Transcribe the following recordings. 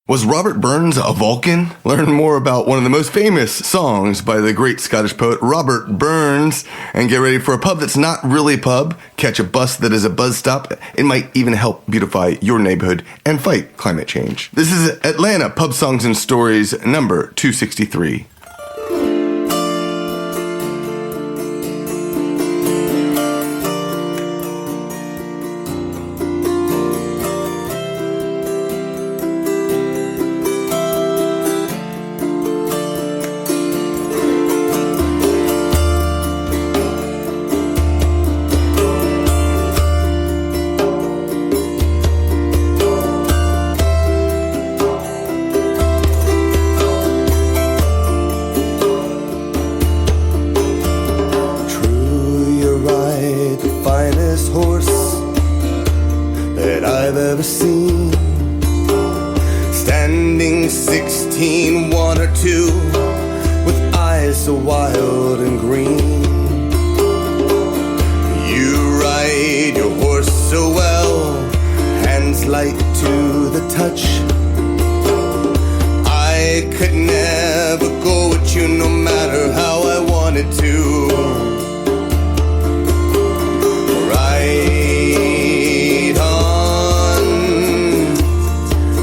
Was Robert Burns a Vulcan? Learn more about one of the most famous songs by the great Scottish poet Robert Burns, and get ready for a pub that's not really a pub. Catch a bus that is a bus stop. It might even help beautify your neighborhood and fight climate change. This is Atlanta Pub Songs and Stories number 263. Standing 16, 1 or 2, with eyes so wild and green. You ride your horse so well, hands light to the touch. I could never go with you no matter how I wanted to. Ride on,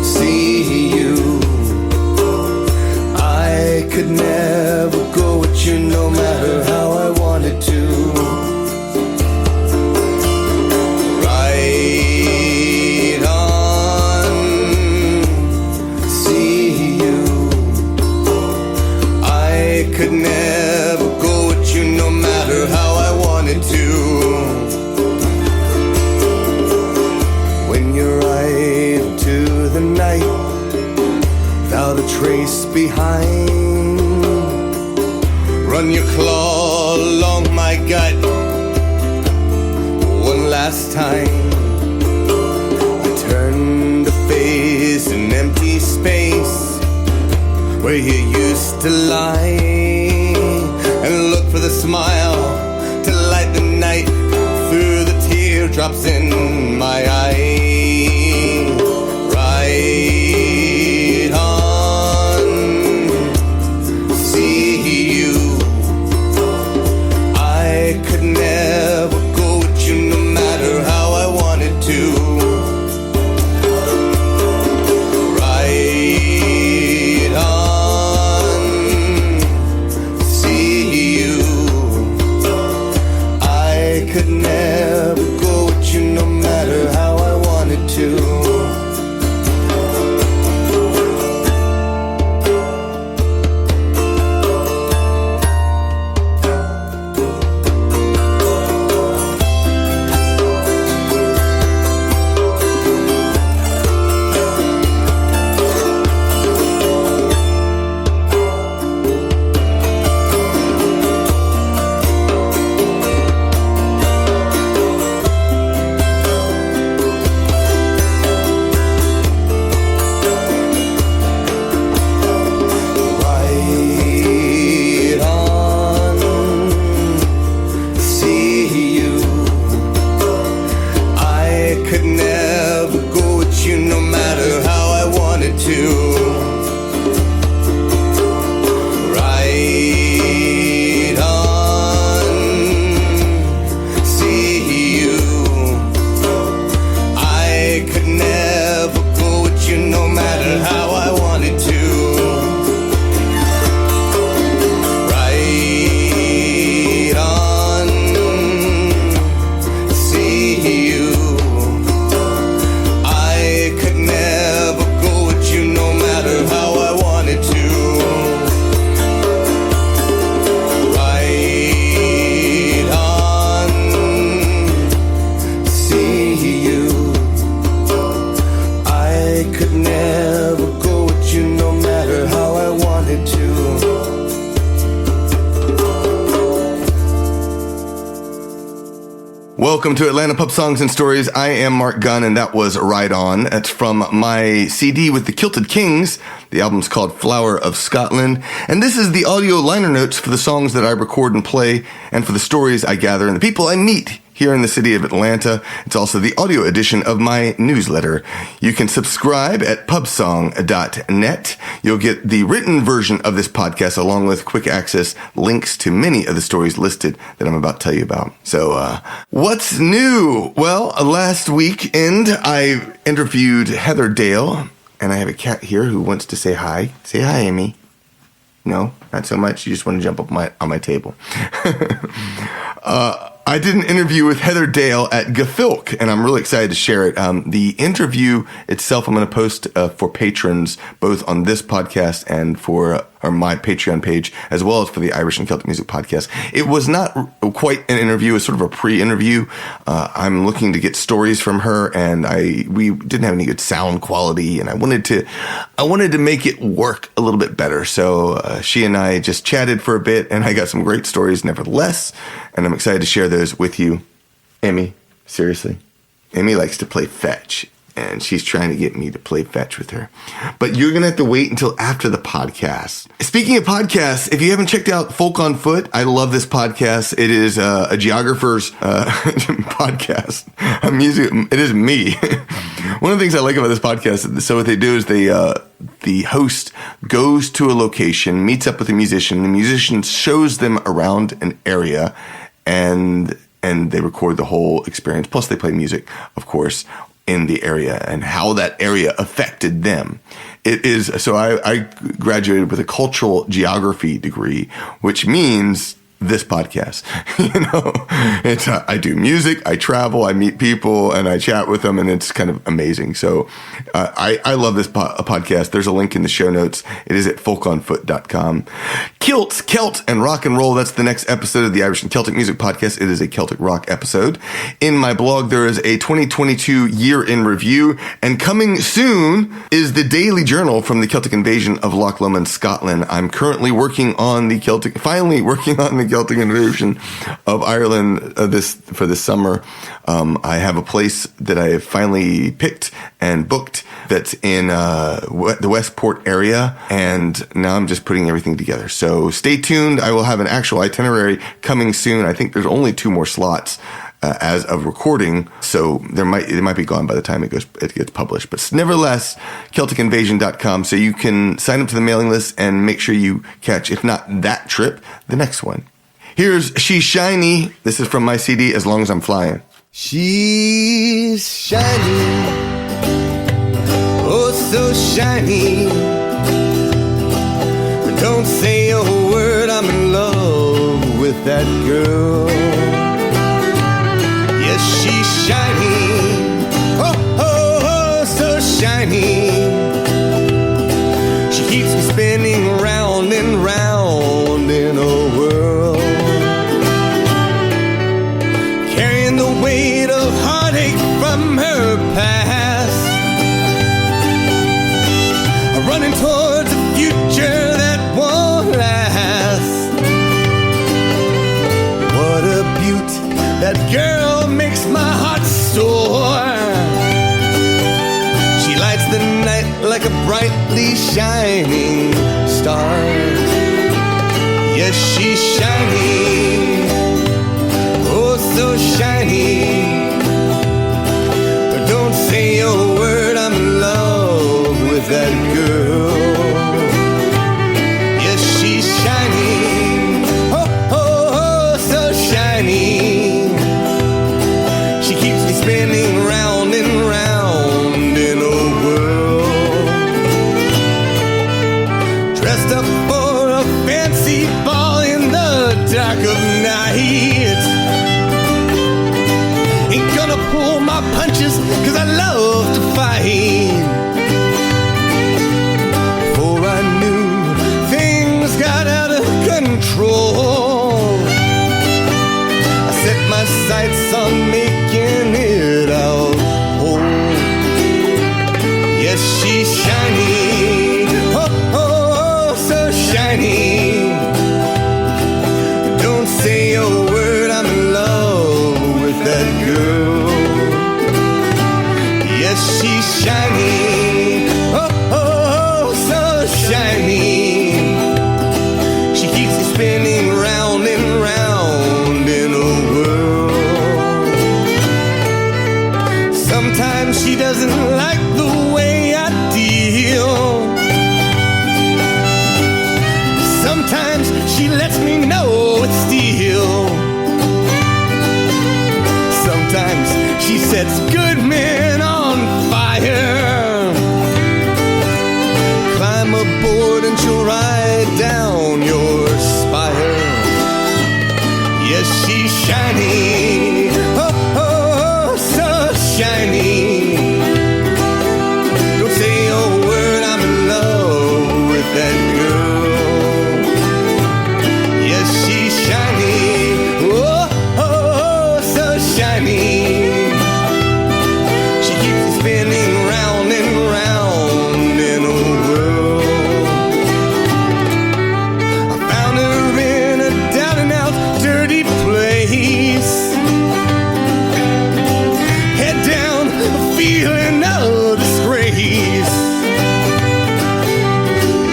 see you. I could never go with you no matter how I wanted to. Ride on, see you. I could never go with you no matter how I wanted to. When you ride into the night, without a trace behind, run your claw along my gut one last time. I turn to face an empty space where you used to lie, and look for the smile to light the night through the teardrops in my eyes. Ride on, see you. I could never go with you no matter how I wanted to. Ride on, see you. I could never go with you no matter how I wanted to. Ride on, see you. I could never go with you no matter how I wanted to. Ride on, see you. I could never go with you no matter how I wanted to. Ride on, see you. I could never go with you no matter how I wanted to. Ride on, see you. I could never go with you no matter how I wanted to. Welcome to Atlanta Pub Songs and Stories. I am Mark Gunn, and that was Ride On. That's from my CD with the Kilted Kings. The album's called Flower of Scotland. And this is the audio liner notes for the songs that I record and play, and for the stories I gather and the people I meet here in the city of Atlanta. It's also the audio edition of my newsletter. You can subscribe at pubsong.net. You'll get the written version of this podcast along with quick access links to many of the stories listed that I'm about to tell you about. So, what's new? Well, last weekend I interviewed Heather Dale, and I have a cat here who wants to say hi. Say hi, Amy. No, not so much. You just want to jump up on my table. I did an interview with Heather Dale at GaFilk, and I'm really excited to share it. The interview itself, I'm going to post for patrons, both on this podcast and for my Patreon page, as well as for the Irish and Celtic Music podcast. It was not quite an interview. It was sort of a pre-interview. I'm looking to get stories from her, and we didn't have any good sound quality, and I wanted to make it work a little bit better. So she and I just chatted for a bit, and I got some great stories nevertheless, and I'm excited to share those with you. Amy, seriously, Amy likes to play fetch, and she's trying to get me to play fetch with her. But you're going to have to wait until after the podcast. Speaking of podcasts, if you haven't checked out Folk on Foot, I love this podcast. It is a geographer's podcast. It is me. One of the things I like about this podcast, so what they do is the host goes to a location, meets up with a musician. The musician shows them around an area, and they record the whole experience. Plus, they play music, of course, in the area and how that area affected them. It is, so I graduated with a cultural geography degree, which means this podcast. I do music, I travel, I meet people, and I chat with them, and it's kind of amazing. So I love this podcast. There's a link in the show notes. It is at folkonfoot.com. Kilts, Celt, and rock and roll. That's the next episode of the Irish and Celtic Music Podcast. It is a Celtic rock episode. In my blog, there is a 2022 year in review, and coming soon is the daily journal from the Celtic invasion of Loch Lomond, Scotland. I'm currently working on the Celtic invasion of Ireland for this summer. I have a place that I have finally picked and booked that's in the Westport area, and now I'm just putting everything together. So stay tuned. I will have an actual itinerary coming soon. I think there's only 2 more slots as of recording, so it might be gone by the time it gets published. But nevertheless, CelticInvasion.com, so you can sign up to the mailing list and make sure you catch, if not that trip, the next one. Here's She's Shiny. This is from my CD, As Long as I'm Flyin'. She's shiny, oh so shiny. Don't say a word, I'm in love with that girl. Yes, she's shiny, oh, oh, oh, so shiny. She keeps me spinning round and round in a whirl, carrying the weight of heartache from her past, running towards a future that won't last. What a beaut, that girl makes my heart soar. She lights the night like a brightly shining star. Yes, she's shiny, oh so shiny. But don't say a word, I'm in love with that girl. Yes, she's shiny, oh, oh, oh, so shiny. She keeps me spinning round and round in a whirl, dressed up for a fancy ball in the dark of night. Ain't gonna pull my punches, cause I love to fight. For I knew things got out of control, I set my sights on making it out whole. Yes, she's shiny, oh, oh, oh, so shiny. Don't say a word, I'm in love with that girl. Yes, she's shiny. she'll ride down your spire. Yes, she's shiny, oh, oh, so shiny. Don't say a word, I'm in love with that girl. Yes, she's shiny, oh, oh, so shiny. She keeps spinning round and round in a whirl. I found her in a down and out dirty place. Head down, feeling of disgrace.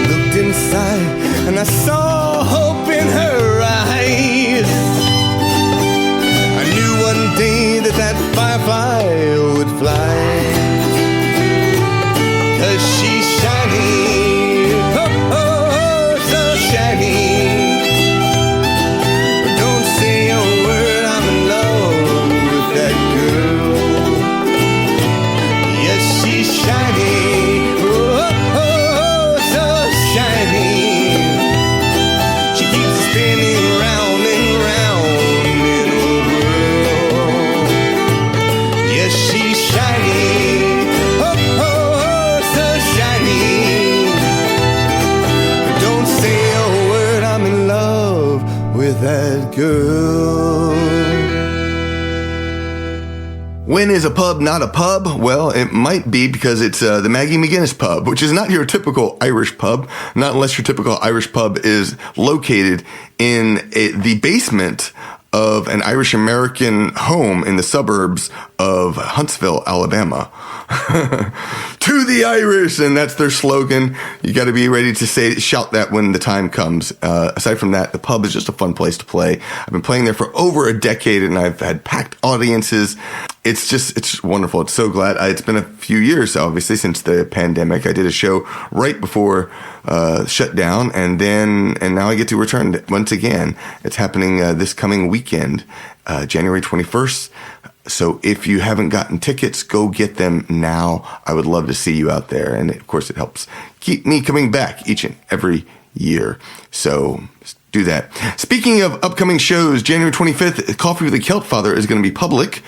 Looked inside and I saw hope in her eyes. I knew one day that firefly would fly. 'Cause she's shiny, oh, oh, oh, so shiny. Don't say a word, I'm in love with that girl. Yes, she's shiny, oh, oh, oh, so shiny. She keeps spinning round and round in a whirl. Yes, she's shiny, oh, oh, oh, so shiny. Don't say a word, I'm in love with that girl. When is a pub not a pub? Well, it might be because it's the Maggie McGuinness Pub, which is not your typical Irish pub, not unless your typical Irish pub is located in the basement of an Irish American home in the suburbs of Huntsville, Alabama. To the Irish, and that's their slogan. You got to be ready to shout that when the time comes. Aside from that, the pub is just a fun place to play. I've been playing there for over a decade, and I've had packed audiences. It's wonderful. It's so glad. It's been a few years, obviously, since the pandemic. I did a show right before shutdown, and now I get to return once again. It's happening this coming weekend, January 21st. So if you haven't gotten tickets, go get them now. I would love to see you out there. And of course, it helps keep me coming back each and every year. So do that. Speaking of upcoming shows, January 25th, Coffee with the Celt Father is going to be public.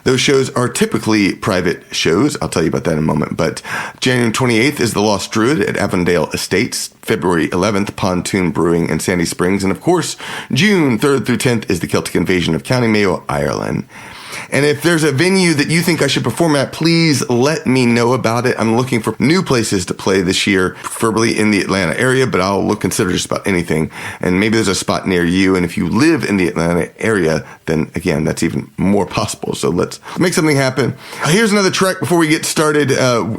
Those shows are typically private shows. I'll tell you about that in a moment. But January 28th is The Lost Druid at Avondale Estates. February 11th, Pontoon Brewing in Sandy Springs. And of course, June 3rd through 10th is the Celtic Invasion of County Mayo, Ireland. And if there's a venue that you think I should perform at, please let me know about it. I'm looking for new places to play this year, preferably in the Atlanta area, but I'll consider just about anything. And maybe there's a spot near you. And if you live in the Atlanta area, then again, that's even more possible. So let's make something happen. Here's another track before we get started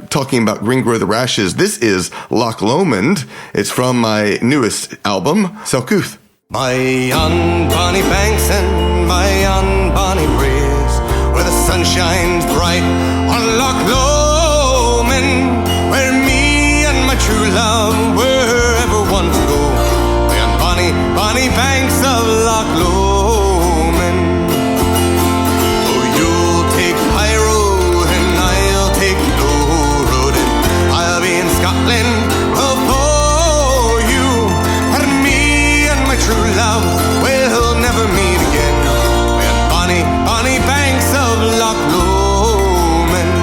talking about Green Grow the Rashes. This is Loch Lomond. It's from my newest album, Selcouth. My yon bonny banks and my yon bonny braes, where the sun shines bright on Loch Lomond, where me and my true love were ever one to go. My yon bonny, bonny banks of Loch Lomond. Oh, you'll take high road and I'll take low road, and I'll be in Scotland before you, and me and my true love will never meet again. We're bonny, bonny banks of Loch Lomond.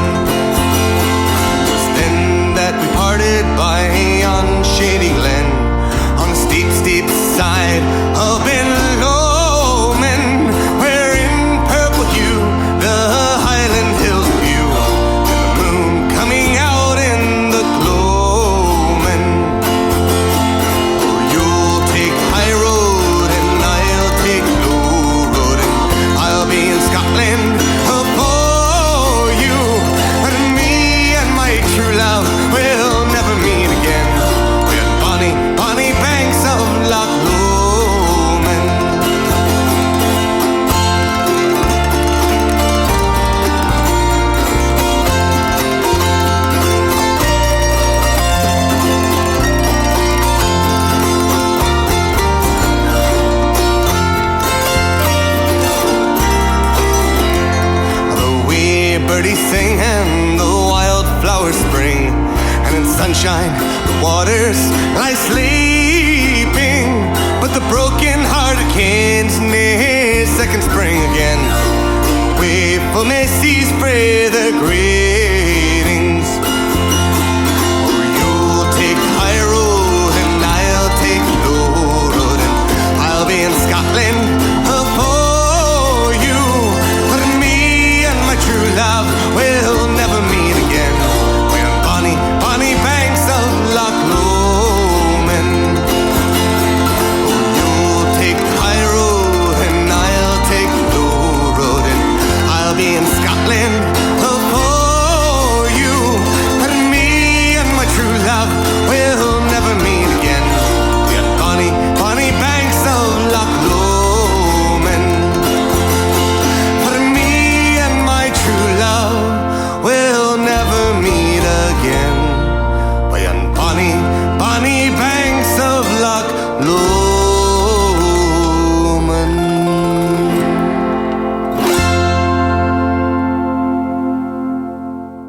It was then that we parted by on Shady Glen, on the steep, steep side up in Lomond, where in purple hue the Highland Hills view, and the moon coming out in the gloaming. Oh, you'll take high road and I'll take low road, and I'll be in Scotland before you, and me and my true love will never meet again. We're bonny, sunshine, the waters lie sleeping, but the broken heart can't near second spring again. Wakeful Macy's spread their greetings. Oh, you'll take the high road and I'll take the low road, and I'll be in Scotland for you. But me and my true love will never meet again. We're on bonny, bonny banks of Loch Lomond. Oh, you'll take the high road and I'll take the low road, and I'll be in Scotland for you. But me and my true love will never meet again. We're on bonny, bonny banks of Loch Lomond. But me and my true love will never meet again. We're on bonny, bonny banks of Loch Lomond.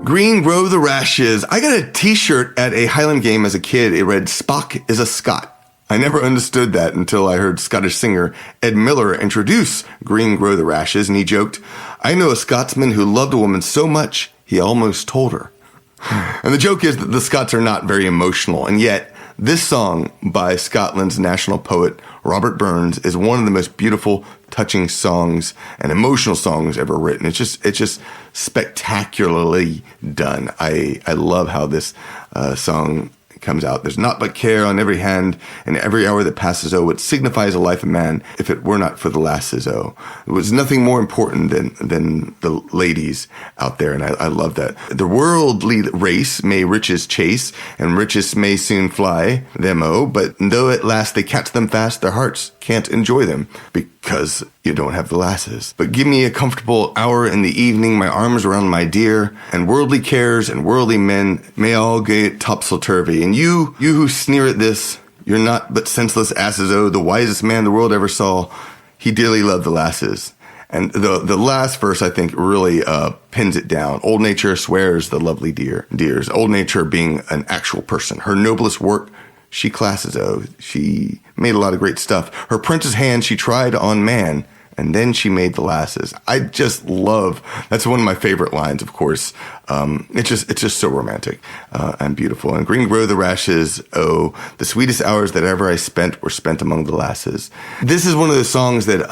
Green grow the rashes. I got a t-shirt at a Highland game as a kid. It read, Spock is a Scot. I never understood that until I heard Scottish singer Ed Miller introduce Green grow the rashes, and he joked, I know a Scotsman who loved a woman so much he almost told her. And the joke is that the Scots are not very emotional, and yet this song by Scotland's national poet Robert Burns is one of the most beautiful, touching songs and emotional songs ever written. It's just spectacularly done. I love how this song comes out. There's naught but care on every hand, and every hour that passes, oh, what signifies a life of man if it were not for the lasses, oh. It was nothing more important than the ladies out there, and I love that. The worldly race may riches chase, and riches may soon fly them, oh, but though at last they catch them fast, their hearts can't enjoy them, because you don't have the lasses. But give me a comfortable hour in the evening, my arms around my dear, and worldly cares and worldly men may all get topsy-turvy. And you who sneer at this, you're not but senseless asses, oh, the wisest man the world ever saw, he dearly loved the lasses. And the last verse, I think, really pins it down. Old nature swears the lovely dears. Old nature being an actual person. Her noblest work she classes, oh, she made a lot of great stuff. Her prince's hand she tried on man, and then she made the lasses. I just love, that's one of my favorite lines, of course. It's just so romantic and beautiful. And green grow the rashes, oh, the sweetest hours that ever I spent were spent among the lasses. This is one of those songs that,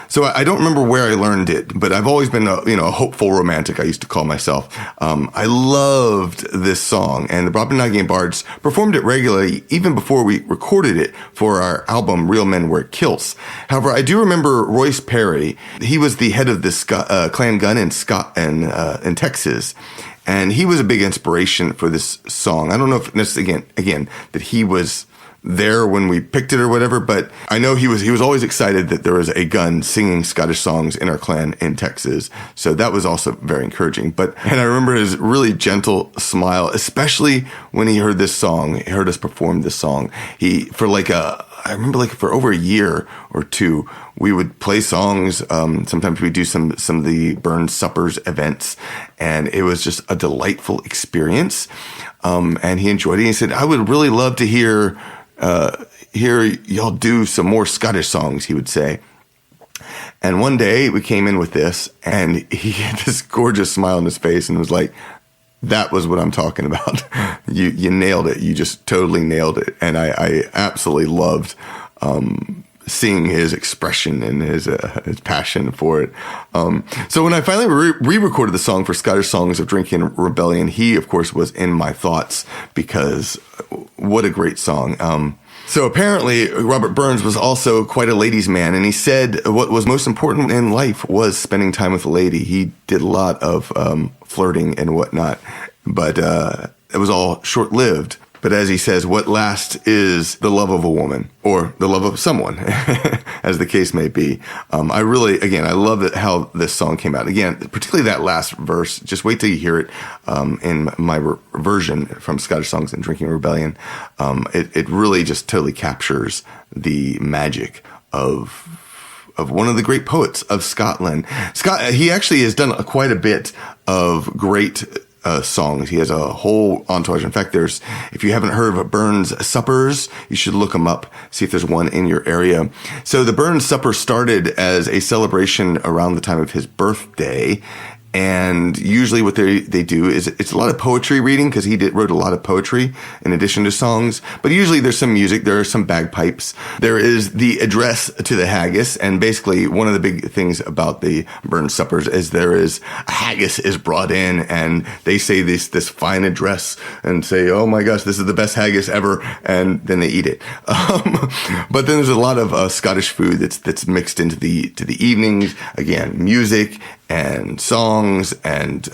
so I don't remember where I learned it, but I've always been a hopeful romantic, I used to call myself. I loved this song, and the Brobdingnagian Bards performed it regularly, even before we recorded it for our album, Real Men Wear Kilts. However, I do remember Royce Perry. He was the head of this clan gun in Texas, and he was a big inspiration for this song. I don't know if this, again, that he was there when we picked it or whatever, but I know he was always excited that there was a gun singing Scottish songs in our clan in Texas. So that was also very encouraging. And I remember his really gentle smile, especially when he heard this song, he heard us perform this song. I remember for over a year or two, we would play songs. Sometimes we'd do some of the Burns Suppers events, and it was just a delightful experience. And he enjoyed it. He said, I would really love to hear y'all do some more Scottish songs, he would say. And one day we came in with this, and he had this gorgeous smile on his face and was like, that was what I'm talking about. You nailed it. You just totally nailed it. And I absolutely loved seeing his expression and his passion for it. So when I finally re-recorded the song for Scottish Songs of Drinking Rebellion, he, of course, was in my thoughts, because what a great song. So apparently Robert Burns was also quite a ladies' man, and he said what was most important in life was spending time with a lady. He did a lot of flirting and whatnot, but it was all short-lived. But as he says, what lasts is the love of a woman, or the love of someone, as the case may be. I love how this song came out. Again, particularly that last verse. Just wait till you hear it in my version from Scottish Songs and Drinking Rebellion. It really just totally captures the magic of one of the great poets of Scotland. He actually has done quite a bit of great songs. He has a whole entourage. In fact, if you haven't heard of Burns Suppers, you should look them up, see if there's one in your area. So the Burns Supper started as a celebration around the time of his birthday. And usually what they do is it's a lot of poetry reading, because he wrote a lot of poetry in addition to songs. But usually there's some music, there are some bagpipes. There is the address to the haggis. And basically one of the big things about the Burns Suppers is a haggis is brought in, and they say this fine address and say, oh my gosh, this is the best haggis ever. And then they eat it. But then there's a lot of Scottish food that's mixed into the evenings. Again, music and songs and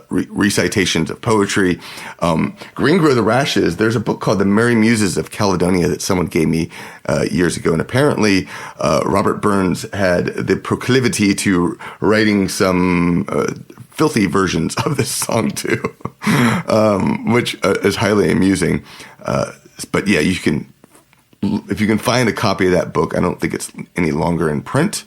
recitations of poetry. Green Grow the Rashes, there's a book called The Merry Muses of Caledonia that someone gave me years ago. And apparently Robert Burns had the proclivity to writing some filthy versions of this song too, which is highly amusing. But yeah, if you can find a copy of that book, I don't think it's any longer in print,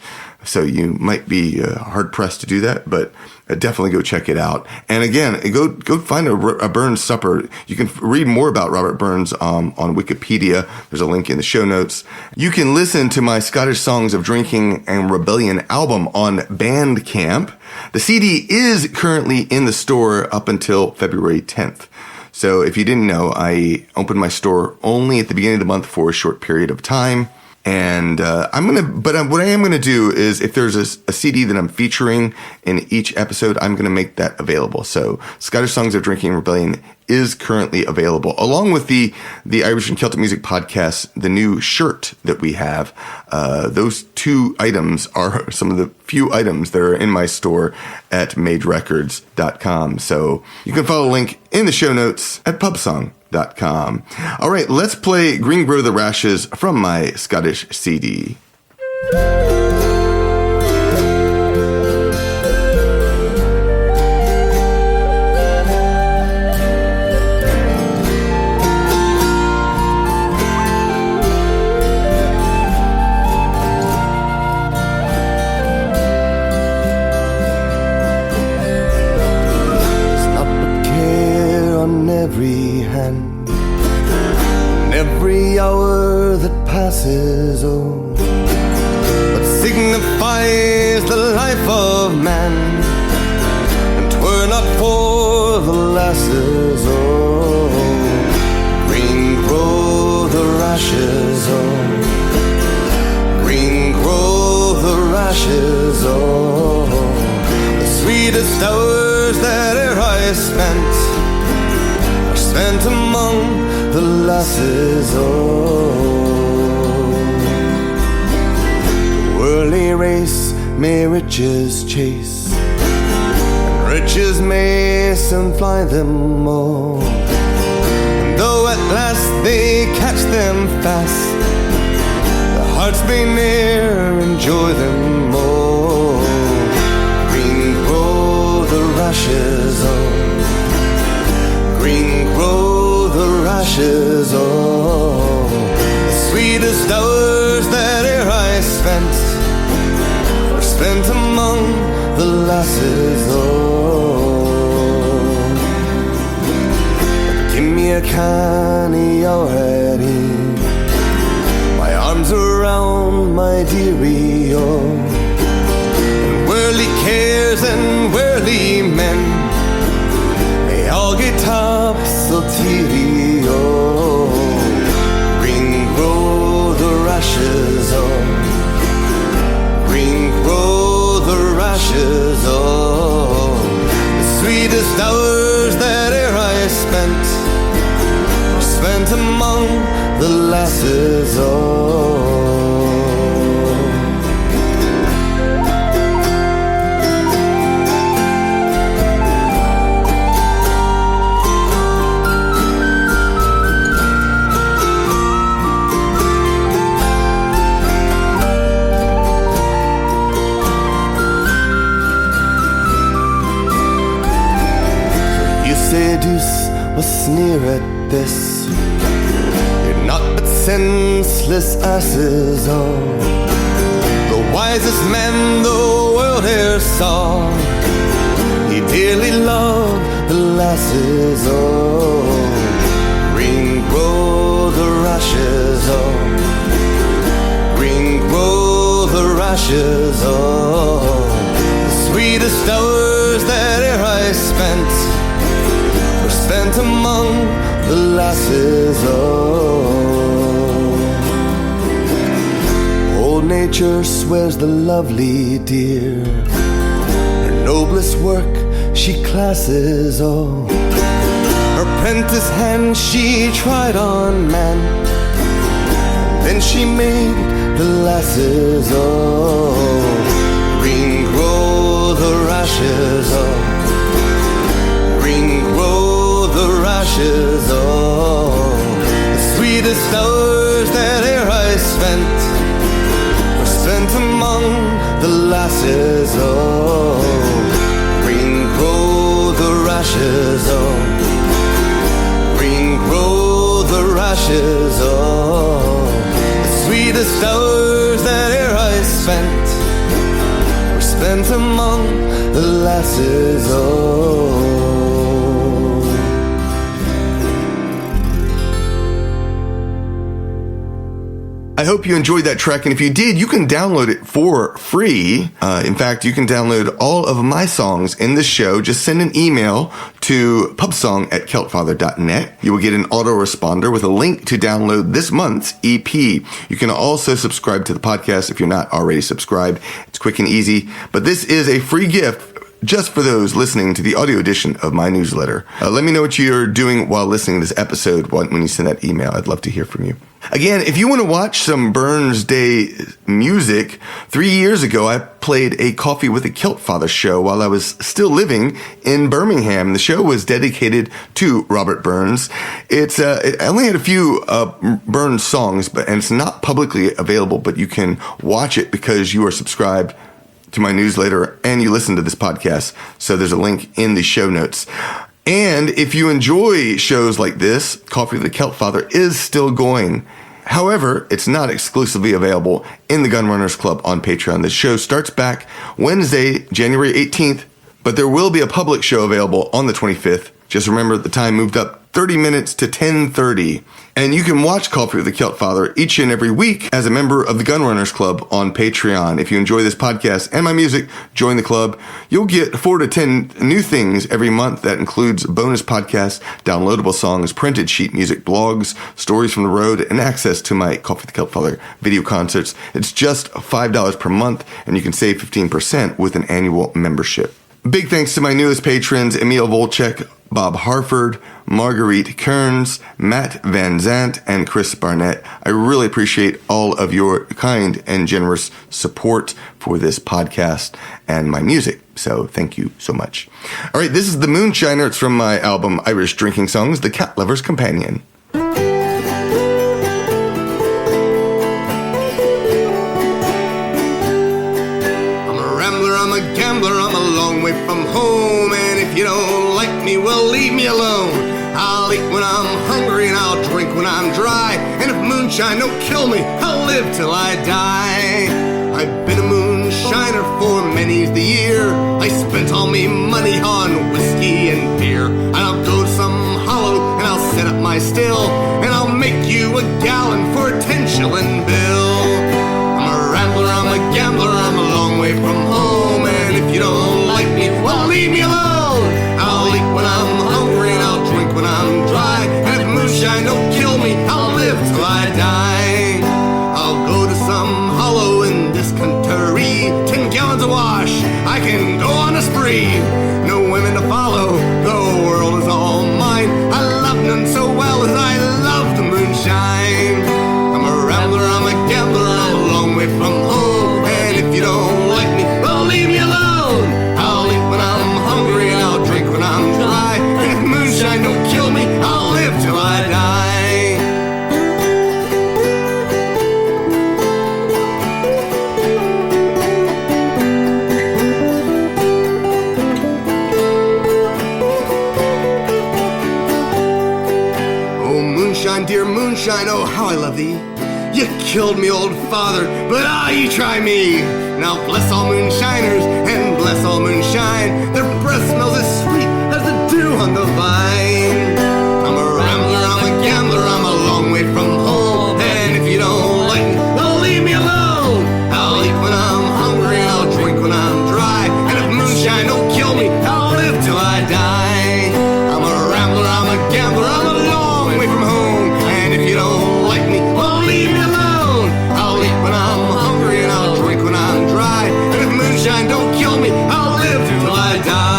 so you might be hard-pressed to do that, but definitely go check it out. And again, go find a Burns Supper. You can read more about Robert Burns on Wikipedia. There's a link in the show notes. You can listen to my Scottish Songs of Drinking and Rebellion album on Bandcamp. The CD is currently in the store up until February 10th. So if you didn't know, I opened my store only at the beginning of the month for a short period of time. And what I am going to do is, if there's a CD that I'm featuring in each episode, I'm going to make that available. So Scottish Songs of Drinking and Rebellion is currently available, along with the Irish and Celtic Music Podcast, the new shirt that we have. Those two items are some of the few items that are in my store at magerecords.com. So you can follow the link in the show notes at pubsong.com. All right, let's play Green Grow the Rashes from my Scottish CD. Every hour that passes, oh, what signifies the life of man? And 'twere not for the lasses, oh, green grow the rashes, oh, green grow the rashes, oh, the sweetest hours that e'er I spent are spent among the lasses, oh. The worldly race may riches chase, and riches may soon fly them all. And though at last they catch them fast, the hearts may ne'er enjoy them more. Green grow the rashes, oh, green grow the rashes, oh, the sweetest hours that e'er I spent were spent among the lasses, oh. Give me a canny already, my arms around my dearie, oh, and worldly cares and worldly men may all get topsy-turvy, oh. Green grow the rashes, oh, green grow the rashes, oh, the sweetest hours that e'er I spent were spent among the lasses, oh. Seduce or sneer at this, you're not but senseless asses, oh. The wisest man the world e'er saw, he dearly loved the lasses, oh. Green grow the rashes, oh. Green grow the rashes, oh. The sweetest hours that e'er I spent were spent among the lasses, oh. Old nature swears the lovely dear, her noblest work she classes, oh. Her prentice hand she tried on man, then she made the lasses, oh. Green grow the rashes, oh. Green grow the rashes, oh. The sweetest hours that e'er I spent were spent among the lasses, oh. Green grow the rashes, oh. Green grow the rashes, oh. The sweetest hours that e'er I spent were spent among the lasses, oh. I hope you enjoyed that track, and if you did, you can download it for free. In fact, you can download all of my songs in this show. Just send an email to pubsong@keltfather.net. You will get an autoresponder with a link to download this month's EP. You can also subscribe to the podcast if you're not already subscribed. It's quick and easy, but this is a free gift just for those listening to the audio edition of my newsletter. Let me know what you're doing while listening to this episode when you send that email. I'd love to hear from you. Again, if you want to watch some Burns Day music, 3 years ago, I played a Coffee with a Kilt Father show while I was still living in Birmingham. The show was dedicated to Robert Burns. It only had a few Burns songs, and it's not publicly available, but you can watch it because you are subscribed to my newsletter and you listen to this podcast. So there's a link in the show notes. And if you enjoy shows like this, Coffee with the Kilt Father is still going. However, it's not exclusively available in the Gunrunners Club on Patreon. The show starts back Wednesday, January 18th, but there will be a public show available on the 25th. Just remember the time moved up 30 minutes to 10:30. And you can watch Coffee with the Kilt Father each and every week as a member of the Gunrunners Club on Patreon. If you enjoy this podcast and my music, join the club. You'll get 4 to 10 new things every month. That includes bonus podcasts, downloadable songs, printed sheet music, blogs, stories from the road, and access to my Coffee with the Kilt Father video concerts. It's just $5 per month, and you can save 15% with an annual membership. Big thanks to my newest patrons, Emil Volchek, Bob Harford, Marguerite Kearns, Matt Van Zant, and Chris Barnett. I really appreciate all of your kind and generous support for this podcast and my music. So thank you so much. All right, this is The Moonshiner. It's from my album Irish Drinking Songs, The Cat Lover's Companion. From home, and if you don't like me, well, leave me alone. I'll eat when I'm hungry and I'll drink when I'm dry, and if moonshine don't kill me, I'll live till I die. I've been a moonshiner for many's the year. I spent all me money on whiskey and beer. And I'll go to some hollow and I'll set up my still, and I'll make you a gallon for a 10-shilling bill. I'm a rambler, I'm a gambler, I'm a long way from home, and if you don't like me, well, leave me alone. I'll eat when I'm hungry and I'll drink when I'm dry, and if moonshine don't kill me, I'll live till I die. I'll go to some hollow in this country, 10 gallons of wash, I can go on a spree. No women to follow, the world is all mine. I love none so well as I love the moonshine. I'm a rambler, I'm a gambler, I'm a long way from home, and if you don't like me, well, leave me alone. I'll eat when I'm hungry and I'll drink when I'm dry, and if moonshine don't kill me, I'll live till I die. Oh, moonshine, dear moonshine, oh, how I love thee. You killed me, old father, but you try me. Now bless all moonshiners and bless all moonshine. Their breath smells as sweet as the dew on the vine. I'm a rambler, I'm a gambler, I'm a long way from home. And if you don't like me, well, leave me alone. I'll eat when I'm hungry, I'll drink when I'm dry. And if moonshine don't kill me, I'll live till I die. I'm a rambler, I'm a gambler, I'm a long way from home. And if you don't like me, well, leave me alone. I'll eat when I'm hungry and I'll drink when I'm dry. And if moonshine don't kill me, I'll live till I die.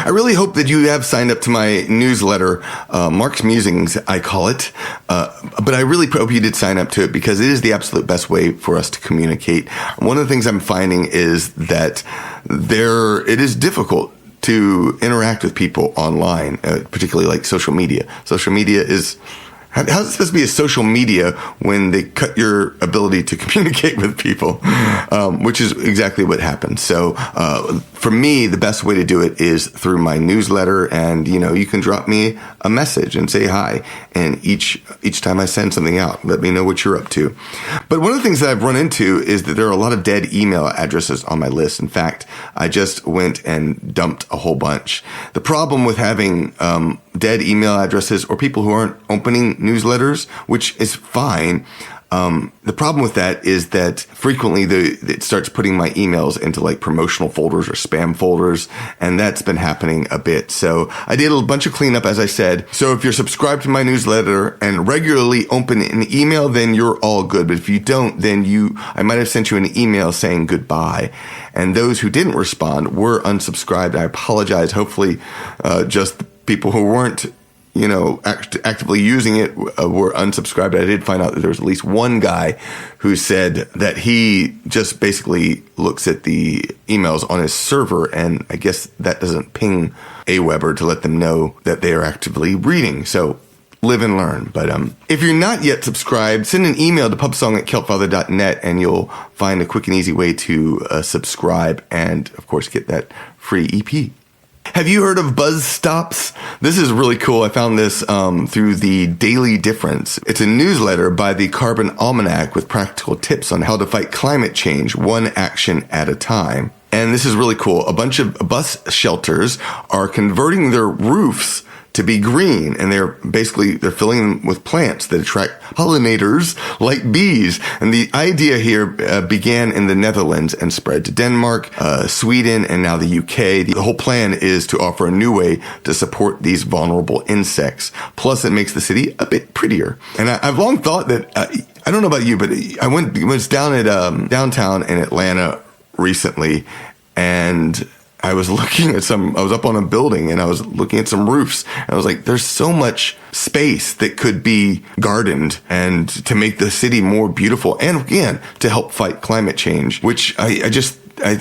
I really hope that you have signed up to my newsletter, Mark's Musings, I call it. But I really hope you did sign up to it because it is the absolute best way for us to communicate. One of the things I'm finding is that it is difficult to interact with people online, particularly like social media. Social media is... How's it supposed to be a social media when they cut your ability to communicate with people, which is exactly what happened. So for me, the best way to do it is through my newsletter. And, you can drop me a message and say hi. And each time I send something out, let me know what you're up to. But one of the things that I've run into is that there are a lot of dead email addresses on my list. In fact, I just went and dumped a whole bunch. The problem with having dead email addresses or people who aren't opening newsletters, which is fine. The problem with that is that frequently it starts putting my emails into like promotional folders or spam folders, and that's been happening a bit. So I did a bunch of cleanup, as I said. So if you're subscribed to my newsletter and regularly open an email, then you're all good. But if you don't, then I might have sent you an email saying goodbye. And those who didn't respond were unsubscribed. I apologize. Hopefully, just the people who weren't actively using it were unsubscribed. I did find out that there was at least one guy who said that he just basically looks at the emails on his server, and I guess that doesn't ping Aweber to let them know that they are actively reading. So live and learn. But if you're not yet subscribed, send an email to pubsong@keltfather.net and you'll find a quick and easy way to subscribe and, of course, get that free EP. Have you heard of Buzz Stops? This is really cool. I found this through the Daily Difference. It's a newsletter by the Carbon Almanac with practical tips on how to fight climate change, one action at a time. And this is really cool. A bunch of bus shelters are converting their roofs to be green, and they're filling them with plants that attract pollinators like bees. And the idea here began in the Netherlands and spread to Denmark, Sweden, and now the UK. The whole plan is to offer a new way to support these vulnerable insects. Plus, it makes the city a bit prettier. And I've long thought that, I don't know about you, but I was down at downtown in Atlanta recently, and I was looking at I was up on a building and I was looking at some roofs, and I was like, there's so much space that could be gardened and to make the city more beautiful and, again, to help fight climate change, which I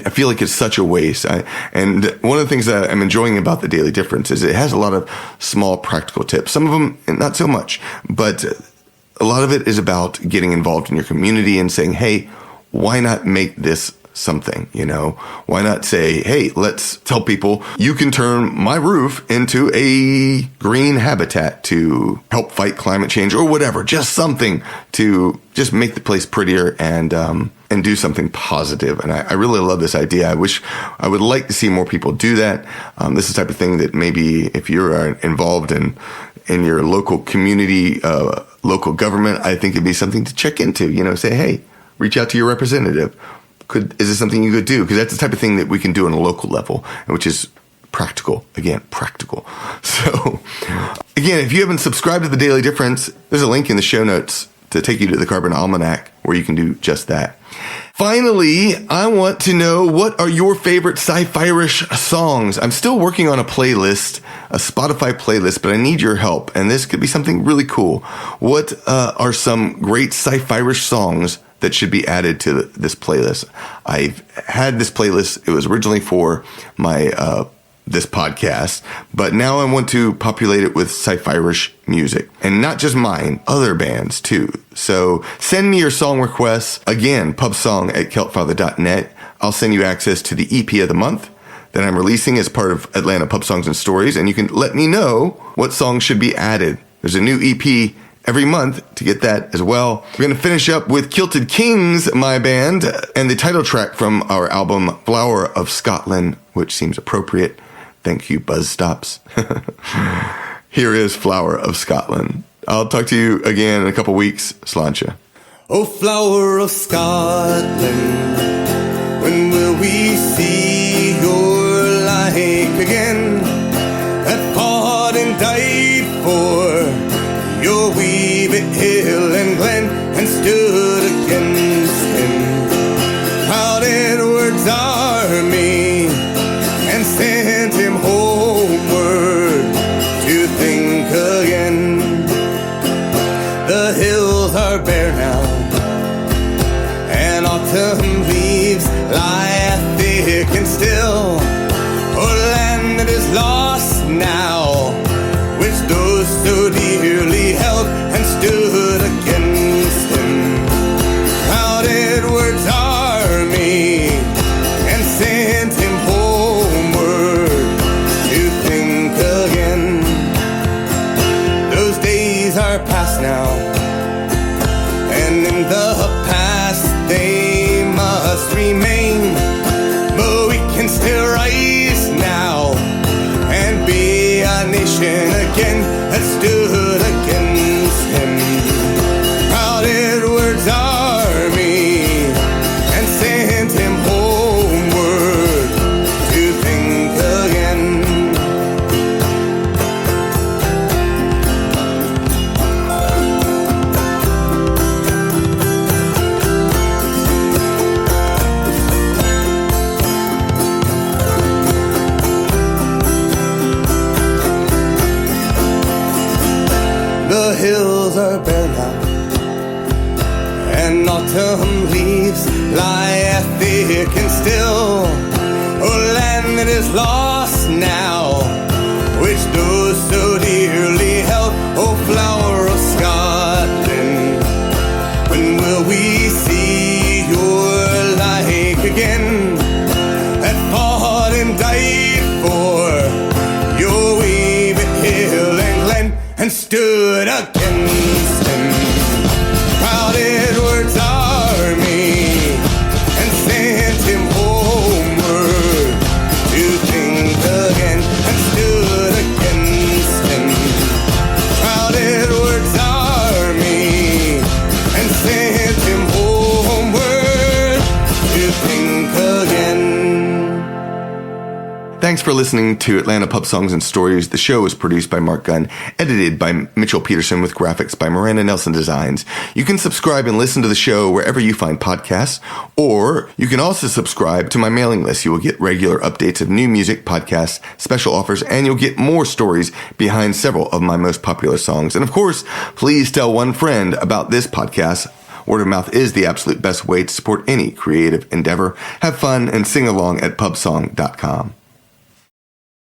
feel like it's such a waste. And one of the things that I'm enjoying about the Daily Difference is it has a lot of small practical tips. Some of them, not so much, but a lot of it is about getting involved in your community and saying, hey, why not make this something, why not say, hey, let's tell people you can turn my roof into a green habitat to help fight climate change or whatever, just something to just make the place prettier and do something positive. And I really love this idea. I would like to see more people do that. This is the type of thing that maybe if you're involved in your local community, local government, I think it'd be something to check into, say, hey, reach out to your representative. Is this something you could do? Because that's the type of thing that we can do on a local level, which is practical. Again, practical. So, again, if you haven't subscribed to the Daily Difference, there's a link in the show notes to take you to the Carbon Almanac where you can do just that. Finally, I want to know, what are your favorite sci-fi-ish songs? I'm still working on a playlist, a Spotify playlist, but I need your help, and this could be something really cool. What are some great sci-fi-ish songs that should be added to this playlist? I've had this playlist. It was originally for my this podcast, but now I want to populate it with sci-fi-ish music, and not just mine, other bands too. So send me your song requests. Again, pubsong@keltfather.net. I'll send you access to the EP of the month that I'm releasing as part of Atlanta Pub Songs and Stories, and you can let me know what songs should be added. There's a new EP every month to get that as well. We're going to finish up with Kilted Kings, my band, and the title track from our album Flower of Scotland, which seems appropriate. Thank you, Buzz Stops. Here is Flower of Scotland. I'll talk to you again in a couple weeks. Sláinte. Oh, flower of Scotland, when will we see your like again? That fought and died for your wee bit hill and glen, and stood against him, proud Edward's army, and sent him homeward to think again. The hills are bare now, and autumn leaves lie thick and still. Oh, land that is lost now, which those so dearly held and stood against him, proud Edward's army, and sent him homeward to think again. Those days are past now, and in the past they must remain, but we can still rise now and be a nation again that stood against him, proud Edward's army, and sent him homeward to think again. The hills are bare now, and autumn leaves lie thick and still. Oh, land that is lost now, which those so dearly held. Oh, flower of Scotland, when will we see your like again? That fought and died for your wee bit hill and glen, and stood against him, proud Edward's army, and sent him homeward to think again, and stood against him, proud Edward's army, and sent him homeward to think again. Thanks for listening to Atlanta Pub Songs and Stories. The show is produced by Mark Gunn, edited by Mitchell Peterson, with graphics by Miranda Nelson Designs. You can subscribe and listen to the show wherever you find podcasts, or you can also subscribe to my mailing list. You will get regular updates of new music, podcasts, special offers, and you'll get more stories behind several of my most popular songs. And of course, please tell one friend about this podcast. Word of mouth is the absolute best way to support any creative endeavor. Have fun and sing along at pubsong.com.